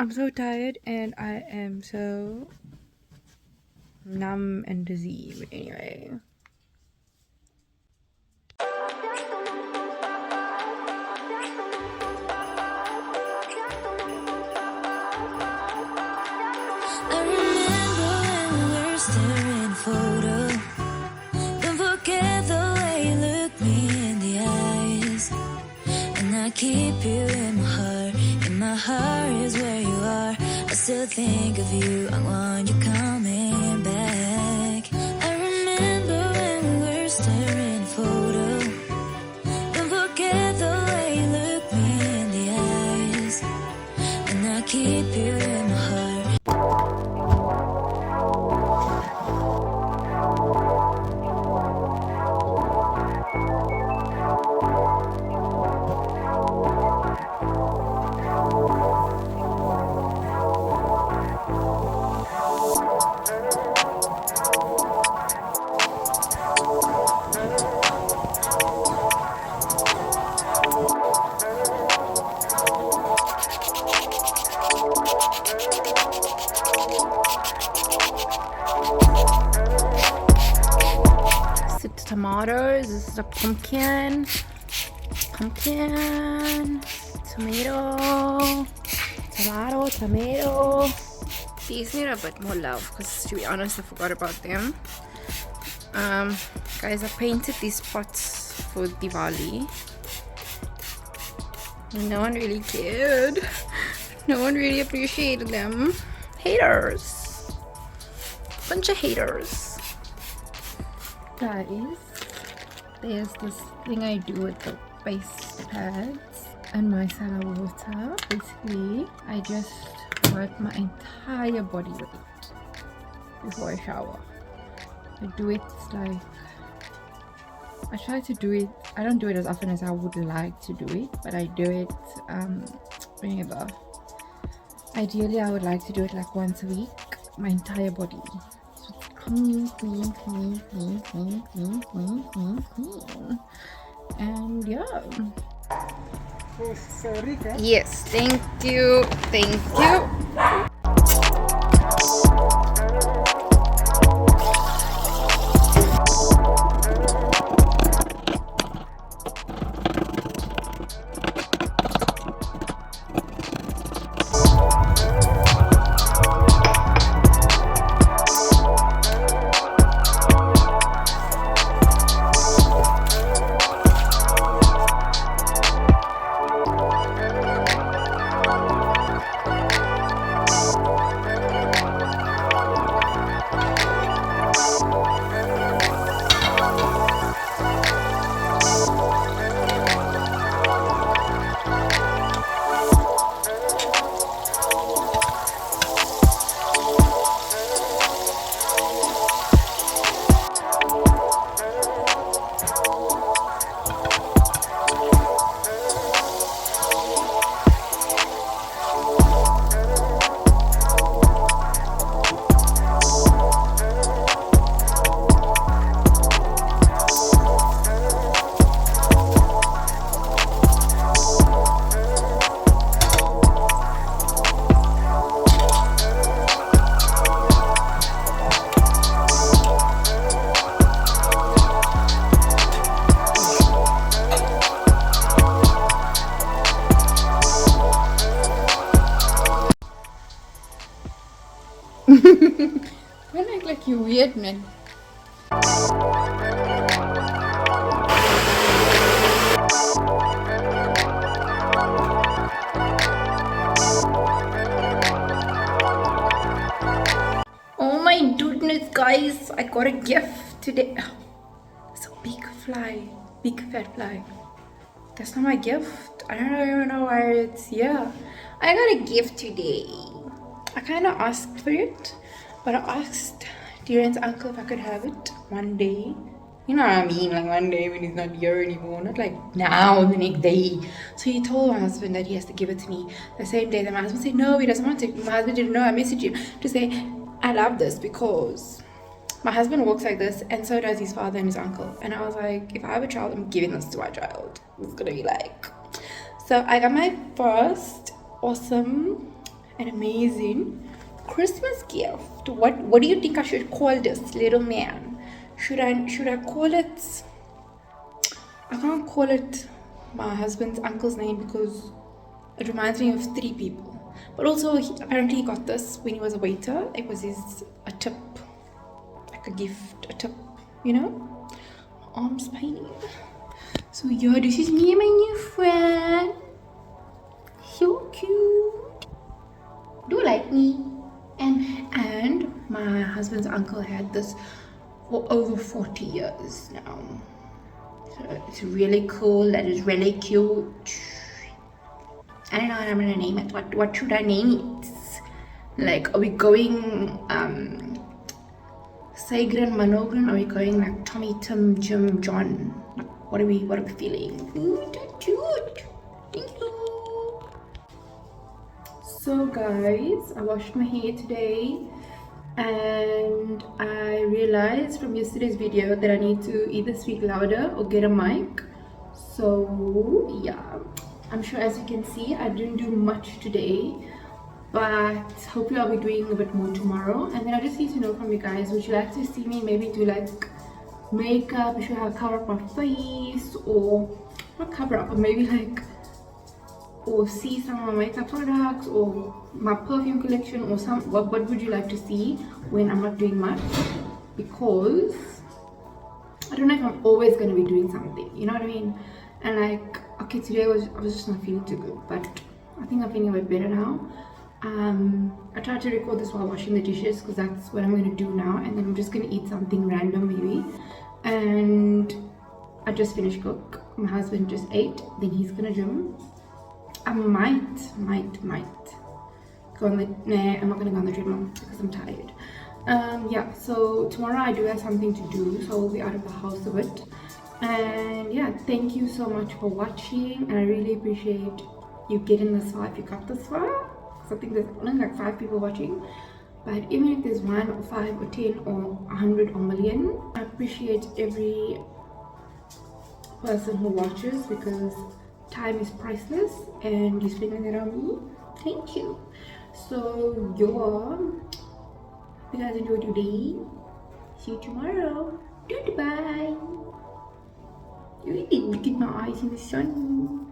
I'm so tired and I am so numb and dizzy. But anyway. I remember when we were staring photo. Don't forget the way you look me in the eyes. And I keep you in my heart. In my heart is where you are. I still think of you. I want you coming back. I remember when we were staring photo. Don't forget the way you look me in the eyes. And I keep you in my heart. Tomatoes. This is a pumpkin, tomato. These need a bit more love because, to be honest, I forgot about them. Guys, I painted these pots for Diwali. No one really cared. No one really appreciated them. Haters. Bunch of haters. Guys, there's this thing I do with the face pads and micellar water. Basically, I just wet my entire body with it before I shower. I do it like, I try to do it, I don't do it as often as I would like to do it, but I do it whenever. Ideally, I would like to do it like once a week, my entire body. Clean. And yeah. Oh, sorry, guys. Yes, thank you. Don't act like you weird, man. Oh my goodness, guys, I got a gift today. It's a big fly, big fat fly. That's not my gift. I don't even know why it's here. I got a gift today. I kind of asked for it, but I asked Darren's uncle if I could have it one day. You know what I mean, like one day when he's not here anymore, not like now, the next day. So he told my husband that he has to give it to me the same day. That my husband said, no, he doesn't want it. My husband didn't know. I messaged him to say, I love this because my husband walks like this and so does his father and his uncle. And I was like, if I have a child, I'm giving this to my child. It's gonna be like. So I got my first awesome an amazing Christmas gift. What do you think I should call this little man? Should I call it? I can't call it my husband's uncle's name because it reminds me of 3 people. But also, apparently he got this when he was a waiter. It was a tip, like a gift, a tip, you know? My arm's paining. So yeah, this is me and my new friend. So cute. Do you like me? And my husband's uncle had this for over 40 years now. So it's really cool. That is really cute. I don't know what I'm gonna name it. What should I name it? Like, are we going Sagran Manogran? Are we going like Tommy, Tim, Jim, John? Like, what are we feeling? Ooh, cute. Thank you. So guys, I washed my hair today and I realized from yesterday's video that I need to either speak louder or get a mic. So yeah, I'm sure as you can see I didn't do much today, but hopefully I'll be doing a bit more tomorrow. And then I just need to know from you guys, would you like to see me maybe do like makeup? Should I cover up my face, or not cover up, but maybe like, or see some of my makeup products or my perfume collection, or what would you like to see when I'm not doing much? Because I don't know if I'm always going to be doing something, you know what I mean? And like, okay, today I was just not feeling too good, but I think I'm feeling a bit better now. I tried to record this while washing the dishes because that's what I'm going to do now, and then I'm just going to eat something random maybe. And I just finished cook. My husband just ate, then he's going to gym. I might go on the, nah, I'm not going to go on the treadmill because I'm tired. Yeah, so tomorrow I do have something to do, so I'll be out of the house a bit. And yeah, thank you so much for watching, and I really appreciate you getting this far if you got this far. I think there's only like 5 people watching, but even if there's 1 or 5 or 10 or 100 or million, I appreciate every person who watches because time is priceless and you're spending it on me. Thank you. So you guys enjoyed your day. See you tomorrow. Goodbye. You didn't look at my eyes in the sun.